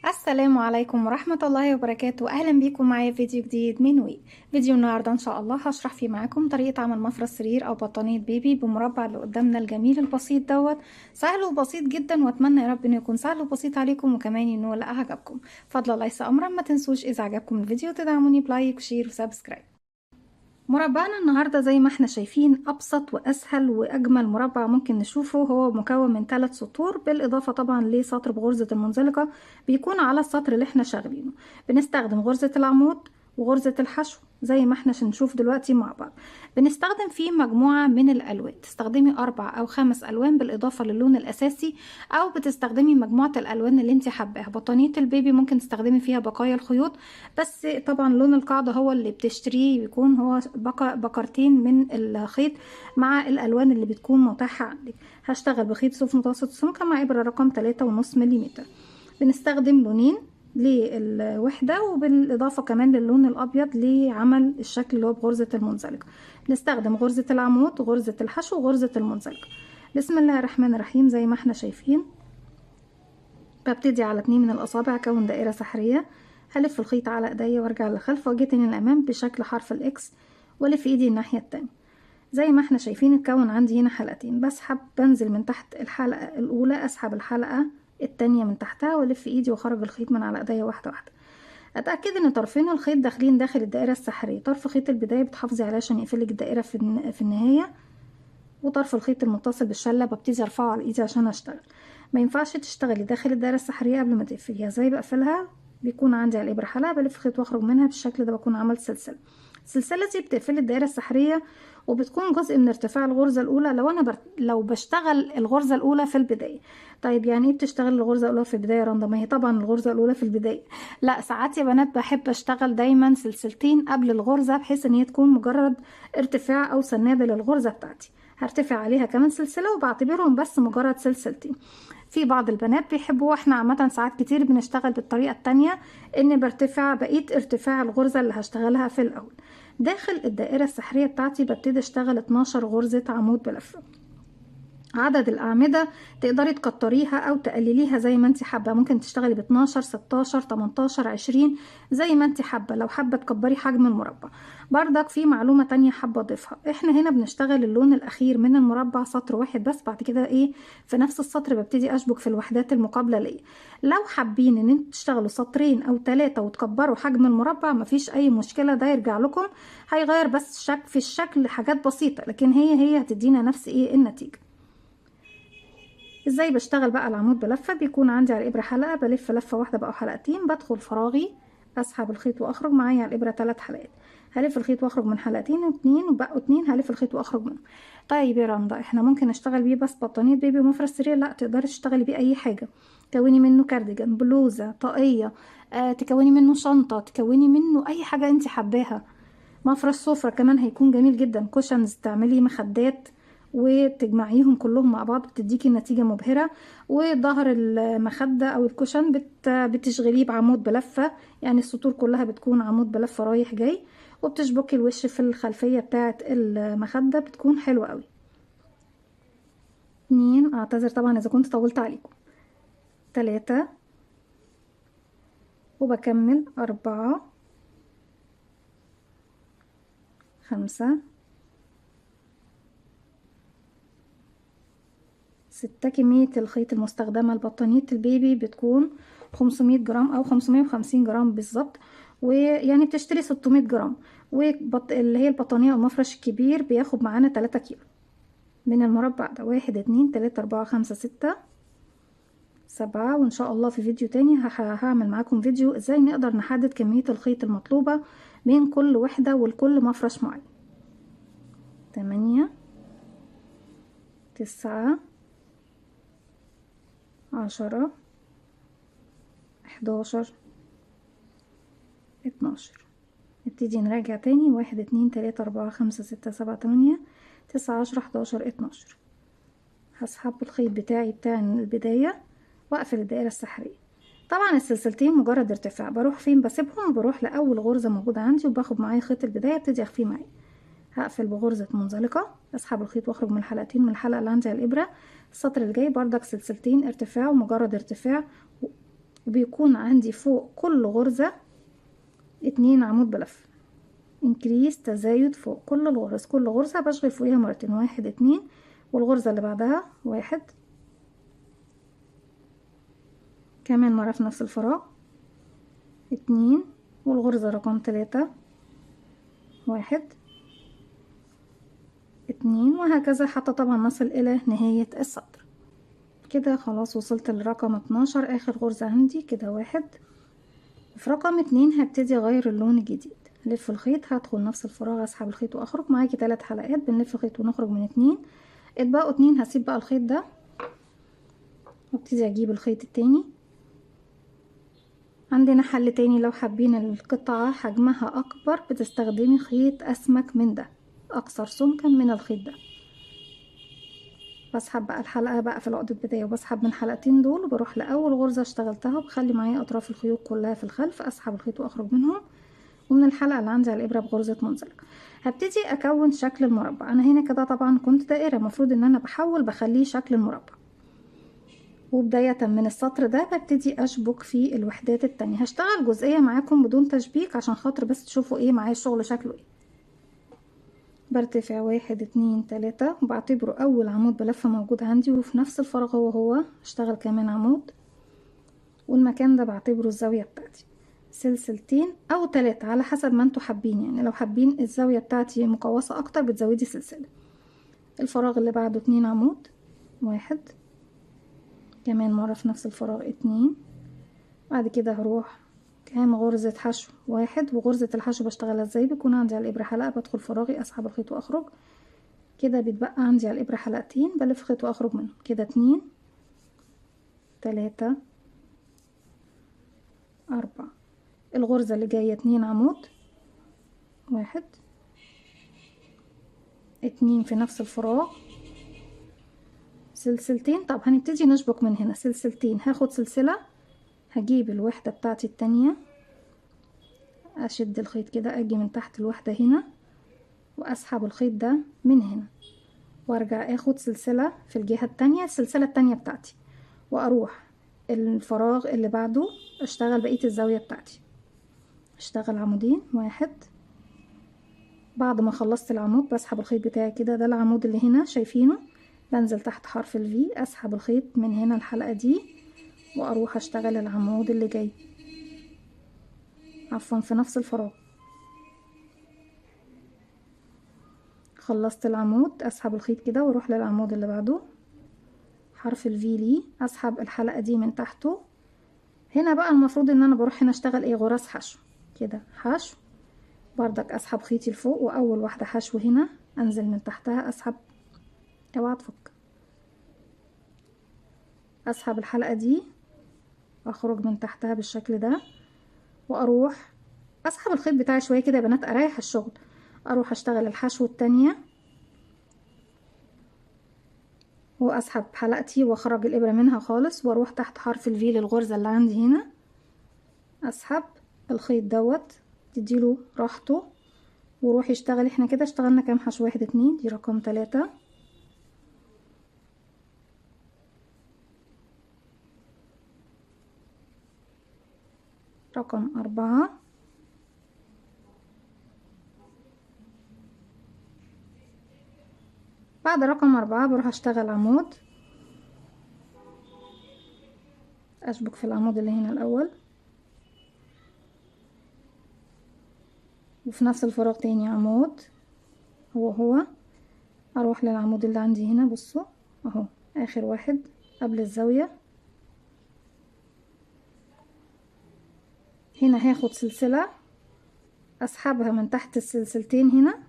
السلام عليكم ورحمة الله وبركاته. أهلا بيكم معايا في فيديو جديد من فيديو النهاردة إن شاء الله هشرح فيه معاكم طريقة عمل مفرش سرير أو بطانية بيبي بمربع اللي قدامنا الجميل البسيط دوت. سهل وبسيط جدا، وأتمنى يا رب إنه يكون سهل وبسيط عليكم، وكمان إنه لا عجبكم. فضلا ليس أمرا، ما تنسوش إذا عجبكم الفيديو تدعموني بلايك وشير وسبسكرايب. مربعنا النهاردة زي ما احنا شايفين أبسط وأسهل وأجمل مربع ممكن نشوفه. هو مكون من 3 سطور، بالإضافة طبعا لسطر بغرزة المنزلقة بيكون على السطر اللي احنا شغالينه. بنستخدم غرزة العمود وغرزة الحشو زي ما احنا هنشوف دلوقتي مع بعض. بنستخدم فيه مجموعة من الألوان، تستخدمي 4 أو 5 ألوان بالإضافة للون الأساسي، أو بتستخدمي مجموعة الألوان اللي انت حباها. بطانية البيبي ممكن تستخدمي فيها بقايا الخيوط، بس طبعا لون القاعدة هو اللي بتشتريه بيكون هو بكرتين من الخيط مع الألوان اللي بتكون متاحة عندك. هشتغل بخيط صوف متوسط السمكة مع إبرة رقم 3.5 ملم. بنستخدم لونين للوحدة، وبالإضافة كمان للون الأبيض لعمل الشكل اللي هو بغرزة المنزلقة. بنستخدم غرزة العمود وغرزة الحشو وغرزة المنزلقة. بسم الله الرحمن الرحيم. زي ما احنا شايفين ببتدي على 2 من الأصابع أكون دائرة سحرية، هلف الخيط على ايديا وارجع للخلف واجي تاني للأمام بشكل حرف الإكس، والف ايدي الناحية التانية. زي ما احنا شايفين اتكون عندي هنا حلقتين، بسحب بنزل من تحت الحلقة الأولى، أسحب الحلقة التانية من تحتها والف ايدي واخرج الخيط من على ايديا واحدة واحدة. اتأكد ان طرفين الخيط داخلين داخل الدائرة السحرية. طرف خيط البداية بتحافظي عليه عشان يقفلك الدائرة في النهاية، وطرف الخيط المتصل بالشلة ببتدي ارفعه على ايدي عشان اشتغل. ما ينفعش تشتغلي داخل الدائرة السحرية قبل ما تقفليها. ازاي بقفلها؟ بيكون عندي على الابرة حلقة، بلف خيط واخرج منها بالشكل ده، بكون عملت سلسلة. السلسلة دي بتقفل الدائرة السحرية، وبتكون جزء من ارتفاع الغرزة الأولى لو بشتغل الغرزة الأولى في البداية. طيب يعني ايه بتشتغل الغرزة الأولى في البداية يا رندا؟ ما هي طبعا الغرزة الأولى في البداية. لا، ساعات يا بنات بحب اشتغل دايما سلسلتين قبل الغرزة، بحيث ان هي تكون مجرد ارتفاع أو سنادة للغرزة بتاعتي. هرتفع عليها كمان سلسلة وبعتبرهم بس مجرد سلسلتين. في بعض البنات بيحبوا، واحنا عامة ساعات كتير بنشتغل بالطريقة التانية، ان برتفع بقية ارتفاع الغرزة اللي هشتغلها في الاول. داخل الدائرة السحرية بتاعتي ببتدي اشتغل 12 غرزة عمود بلفة. عدد الأعمدة تقدري تكتريها أو تقلليها زي ما انت حابة. ممكن تشتغلي ب 12 16 18 20 زي ما انت حابة، لو حابة تكبري حجم المربع. بردك في معلومة تانية حابة أضيفها، احنا هنا بنشتغل اللون الأخير من المربع سطر واحد بس، بعد كده في نفس السطر ببتدي أشبك في الوحدات المقابلة ليه. لو حابين ان انتوا تشتغلوا سطرين أو 3 وتكبروا حجم المربع مفيش أي مشكلة، ده يرجع لكم. هيغير بس في الشكل حاجات بسيطة، لكن هي هتدينا نفس النتيجة. ازاي بشتغل بقى العمود بلفة؟ بيكون عندي على الابرة حلقة، بلف لفة واحدة بقى حلقتين، بدخل فراغي، اسحب الخيط واخرج معايا على الابرة 3 حلقات، هلف الخيط واخرج من حلقتين واتنين، وبقوا اتنين هلف الخيط واخرج منهم. طيب يا رندا، احنا ممكن نشتغل بيه بس بطانية بيبي ومفرش سرير؟ لا، تقدري تشتغلي بيه اي حاجة. تكوني منه كارديجان، بلوزة، طاقية، تكوني منه شنطة، تكوني منه اي حاجة انت حباها. مفرش سفرة كمان هيكون جميل جدا، كوشنز، تعملي مخدات وتجمعيهم كلهم مع بعض بتديكي نتيجة مبهرة. وظهر المخدة او الكوشن بتشغليه بعمود بلفة، يعني السطور كلها بتكون عمود بلفة رايح جاي، وبتشبكي الوش في الخلفية بتاعة المخدة، بتكون حلوة قوي. 2، اعتذر طبعا اذا كنت طولت عليكم. 3، وبكمل 4، 5، 6. كمية الخيط المستخدمة لبطانية البيبي بتكون 500 جرام أو 550 جرام بالظبط، ويعني بتشتري 600 جرام. اللي هي البطانية أو المفرش الكبير بياخد معانا 3 كيلو من المربع ده. 1 2 3 4 5 6 7. وإن شاء الله في فيديو تاني هعمل معاكم فيديو ازاي نقدر نحدد كمية الخيط المطلوبة بين كل وحدة ولكل مفرش معين. 8 9 10 11 12. نبتدي نراجع تاني. 1 2 3 4 5 6 7 8 9 10 11 12. هسحب الخيط بتاع البداية واقفل الدائرة السحرية. طبعا السلسلتين مجرد ارتفاع، بروح فين؟ بسيبهم وبروح لأول غرزة موجودة عندي وباخد معايا خيط البداية ابتدي اخفيه معايا. هقفل بغرزة منزلقة، اسحب الخيط واخرج من الحلقتين من الحلقة اللي عندي على الإبرة. السطر الجاي بردك سلسلتين ارتفاع ومجرد ارتفاع، وبيكون عندي فوق كل غرزة 2 عمود بلف. انكريس تزايد فوق كل الغرز، كل غرزة بشغل فوقيها مرتين، 1 2، والغرزة اللي بعدها 1 كمان مرة في نفس الفراغ 2، والغرزة رقم 3 1 2، وهكذا حتى طبعا نصل الى نهاية السطر. كده خلاص وصلت لرقم 12 اخر غرزة عندي كده 1. في رقم 2 هبتدي اغير اللون الجديد، لف الخيط، هدخل نفس الفراغ، اسحب الخيط واخرج. معاكي 3 حلقات بنلف الخيط ونخرج من 2، اتبقوا 2. هسيب بقى الخيط ده وابتدي اجيب الخيط التاني. عندنا حل تاني، لو حابين القطعة حجمها اكبر بتستخدمي خيط اسمك من ده، اقصر سمكا من الخيط ده. بسحب بقى الحلقة بقى في العقدة البداية، وبسحب من حلقتين دول وبروح لأول غرزة اشتغلتها، وبخلي معايا أطراف الخيوط كلها في الخلف، أسحب الخيط وأخرج منهم، ومن الحلقة اللي عندي على الإبرة بغرزة منزلق هبتدي أكون شكل المربع. أنا هنا كده طبعا كنت دائرة، المفروض إن أنا بحول بخليه شكل المربع. وبداية من السطر ده ببتدي أشبك في الوحدات التانية. هشتغل جزئية معاكم بدون تشبيك عشان خاطر بس تشوفوا ايه معايا الشغل شكله ايه. برتفع 1 2 3، وبعتبره اول عمود بلفة موجود عندي، وفي نفس الفراغ هو اشتغل كمان عمود، والمكان ده بعتبره الزاوية بتاعتي. سلسلتين او 3 على حسب ما انتوا حابين، يعني لو حابين الزاوية بتاعتي مقوسة اكتر بتزودي سلسلة. الفراغ اللي بعده 2 عمود، 1 كمان مرة في نفس الفراغ 2. بعد كده هروح كام غرزة حشو 1، وغرزة الحشو بشتغلها ازاي؟ بيكون عندي على الابرة حلقة، بدخل فراغي اسحب الخيط واخرج، كده بيتبقى عندي على الابرة حلقتين بلف خيط واخرج منهم، كده 2 3 4. الغرزة اللي جاية 2 عمود، 1 2 في نفس الفراغ، سلسلتين. طب هنبتدي نشبك من هنا، سلسلتين، هاخد سلسلة، هجيب الوحدة بتاعتي التانية، اشد الخيط كده، اجي من تحت الوحدة هنا واسحب الخيط ده من هنا، وارجع اخد سلسلة في الجهة التانية، السلسلة التانية بتاعتي، واروح الفراغ اللي بعده اشتغل بقية الزاوية بتاعتي، اشتغل عمودين، 1. بعد ما خلصت العمود بسحب الخيط بتاعي كده، ده العمود اللي هنا شايفينه، بنزل تحت حرف الفي، اسحب الخيط من هنا الحلقة دي، واروح اشتغل العمود اللي جاي، عفوا في نفس الفراغ. خلصت العمود اسحب الخيط كده واروح للعمود اللي بعده، حرف الفي لي، اسحب الحلقة دي من تحته. هنا بقى المفروض ان انا بروح هنا اشتغل ايه؟ غرز حشو كده، حشو بردك، اسحب خيطي لفوق، واول واحدة حشو هنا انزل من تحتها اسحب، اوعى تفك، اسحب الحلقة دي واخرج من تحتها بالشكل ده، واروح اسحب الخيط بتاعي شوية كده يا بنات اريح الشغل، اروح اشتغل الحشو التانية واسحب حلقتي واخرج الابرة منها خالص، واروح تحت حرف الفي للغرزة اللي عندي هنا، اسحب الخيط دوت تديله راحته، وروح يشتغل. احنا كده اشتغلنا كام حشو؟ 1 2، دي رقم 3، رقم 4، بعد رقم 4 بروح اشتغل عمود، اشبك في العمود اللي هنا الاول، وفي نفس الفراغ تاني عمود، هو اروح للعمود اللي عندي هنا، بصوا اهو اخر واحد قبل الزاوية، هنا هاخد سلسلة اسحبها من تحت السلسلتين هنا،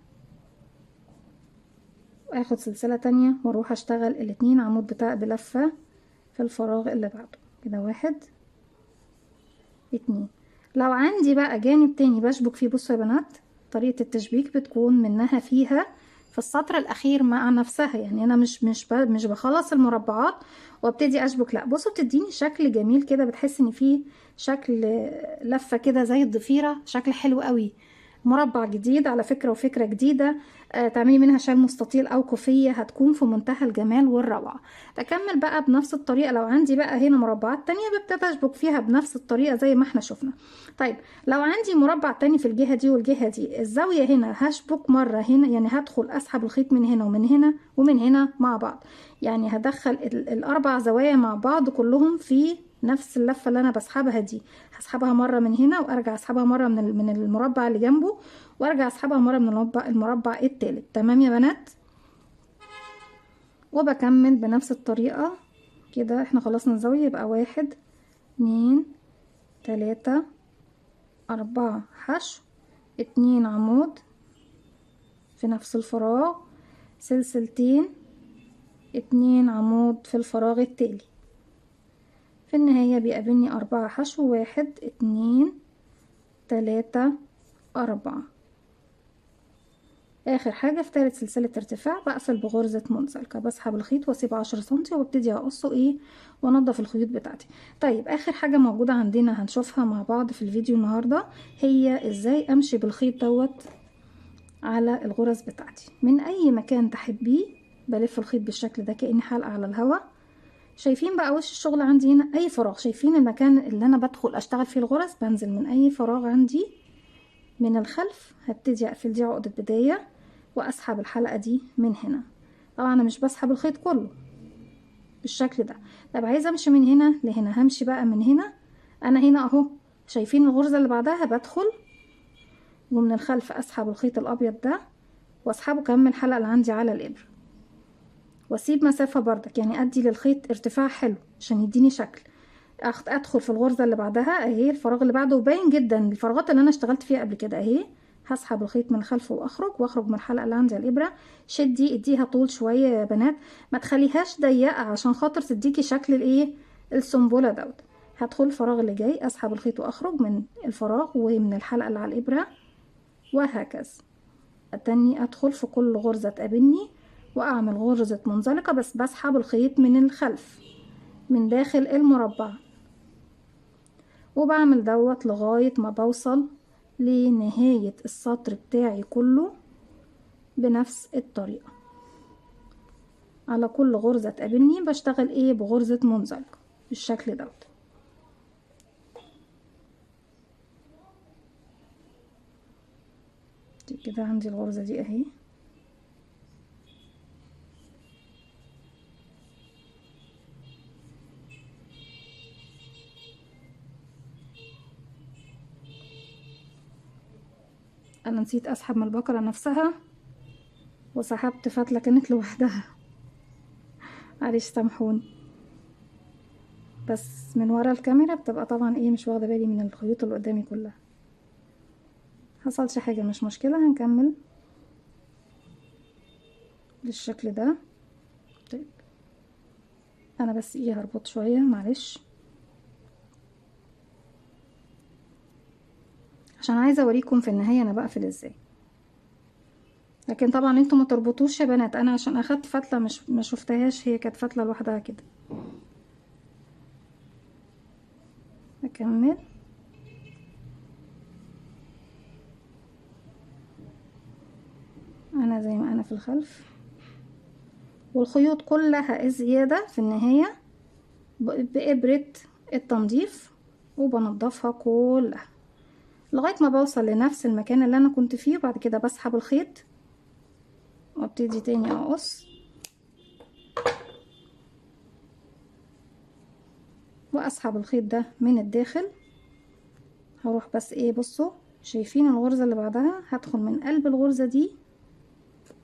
واخد سلسلة تانية واروح اشتغل الاتنين عمود بتاع بلفة في الفراغ اللي بعده، كده 1 2. لو عندي بقى جانب تاني بشبك فيه، بصوا يا بنات طريقة التشبيك بتكون منها فيها في السطر الاخير مع نفسها، يعني انا مش بخلص المربعات وابتدي اشبك، لا بصوا بتديني شكل جميل كده، بتحس ان فيه شكل لفة كده زي الضفيرة، شكل حلو قوي. مربع جديد على فكرة، وفكرة جديدة. تعملي منها شال مستطيل او كوفية، هتكون في منتهى الجمال والروعة. بكمل بقى بنفس الطريقة. لو عندي بقى هنا مربعات تانية ببتدي اشبك فيها بنفس الطريقة زي ما احنا شفنا. طيب لو عندي مربع تاني في الجهة دي والجهة دي، الزاوية هنا هشبك مرة هنا، يعني هدخل اسحب الخيط من هنا ومن هنا ومن هنا مع بعض، يعني هدخل الاربع زوايا مع بعض كلهم في نفس اللفة اللي انا بسحبها دي. هسحبها مرة من هنا وارجع اسحبها مرة من المربع اللي جنبه، وارجع اسحبها مرة من المربع التالت. تمام يا بنات؟ وبكمل بنفس الطريقة كده. احنا خلصنا الزاوية، يبقى 1 2 3 4 حشو، 2 عمود في نفس الفراغ، سلسلتين، 2 عمود في الفراغ التالي. في النهاية بيقابلني 4 حشو، 1 2 3 4. اخر حاجة في تالت سلسلة ارتفاع بقفل بغرزة منزلقة، بسحب الخيط واسيب 10 سنتي وابتدي اقصه وانضف الخيوط بتاعتي. طيب اخر حاجة موجودة عندنا هنشوفها مع بعض في الفيديو النهاردة، هي ازاي امشي بالخيط دوت على الغرز بتاعتي من اي مكان تحبيه. بلف الخيط بالشكل ده كأني حلقة على الهواء. شايفين بقى وش الشغل عندي هنا؟ اي فراغ، شايفين المكان اللي انا بدخل اشتغل فيه الغرز، بنزل من اي فراغ عندي من الخلف، هبتدي اقفل دي عقدة بداية واسحب الحلقة دي من هنا. طبعا انا مش بسحب الخيط كله بالشكل ده. طب عايزة امشي من هنا لهنا، همشي بقى من هنا. انا هنا اهو، شايفين الغرزة اللي بعدها؟ بدخل ومن الخلف اسحب الخيط الابيض ده واسحبه كمان الحلقة اللي عندي على الابرة، واسيب مسافة بردك، يعني ادي للخيط ارتفاع حلو عشان يديني شكل. ادخل في الغرزة اللي بعدها اهي، الفراغ اللي بعده باين جدا الفراغات اللي انا اشتغلت فيها قبل كده اهي. هسحب الخيط من خلفه واخرج من الحلقة اللي عندي على الابرة. شدي، اديها طول شوية يا بنات، ما تخليهاش ضيقة عشان خاطر تديكي شكل الايه، السنبلة دوت. هدخل الفراغ اللي جاي، اسحب الخيط واخرج من الفراغ ومن الحلقة اللي على الابرة، وهكذا. اتني ادخل في كل غرزة تقابلني واعمل غرزة منزلقة، بس بسحب الخيط من الخلف من داخل المربع، وبعمل دوت لغاية ما بوصل لنهاية السطر بتاعي كله بنفس الطريقة. على كل غرزة تقابلني بشتغل ايه، بغرزة منزلقة بالشكل دوت. كده عندي الغرزة دي اهي. انا نسيت اسحب من البقرة نفسها وسحبت فتلة كانت لوحدها، معلش سامحوني. بس من ورا الكاميرا بتبقى طبعا ايه مش واخده بالي من الخيوط اللي قدامي كلها. حصلش حاجه مش مشكله، هنكمل بالشكل ده. طيب انا بس ايه هربط شويه معلش، عشان عايزه اوريكم في النهايه انا بقفل ازاي. لكن طبعا انتوا ما تربطوش يا بنات، انا عشان اخدت فتله مش ما شفتهاش، هي كانت فتله لوحدها كده. اكمل. انا زي ما انا في الخلف، والخيوط كلها زياده في النهايه بإبرة التنظيف، وبنضفها كلها لغاية ما بوصل لنفس المكان اللي انا كنت فيه. وبعد كده بسحب الخيط وابتدي تاني اقص واسحب الخيط ده من الداخل. هروح بس ايه، بصوا شايفين الغرزة اللي بعدها؟ هدخل من قلب الغرزة دي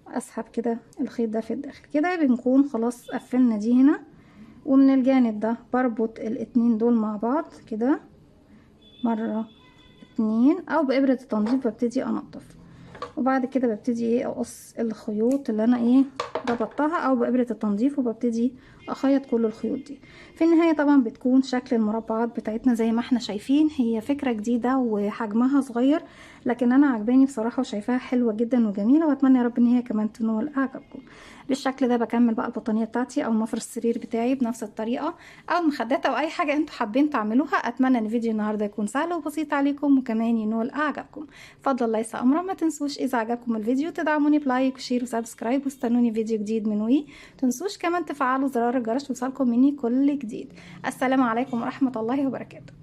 واسحب كده الخيط ده في الداخل. كده بنكون خلاص قفلنا دي هنا. ومن الجانب ده بربط الاتنين دول مع بعض كده مرة 2، او بإبرة التنظيف ببتدي انضف. وبعد كده ببتدي ايه، اقص الخيوط اللي انا ايه ربطتها او بإبرة التنظيف، وببتدي اخيط كل الخيوط دي. في النهاية طبعا بتكون شكل المربعات بتاعتنا زي ما احنا شايفين. هي فكرة جديدة وحجمها صغير، لكن انا عجباني بصراحة وشايفاها حلوة جدا وجميلة، واتمنى يا رب ان هي كمان تنول اعجابكم. بالشكل ده بكمل بقى البطانية بتاعتي او مفرش السرير بتاعي بنفس الطريقة، او المخدات او اي حاجة انتوا حابين تعملوها. اتمنى ان فيديو النهاردة يكون سهل وبسيط عليكم وكمان ينول اعجابكم. فضل ليس امرا، ما تنسوش اذا عجبكم الفيديو تدعموني بلايك وشير وسبسكرايب، واستنوني فيديو جديد من وي. تنسوش كمان تفعلوا زرار الجرس يوصلكم مني كل جديد. السلام عليكم ورحمة الله وبركاته.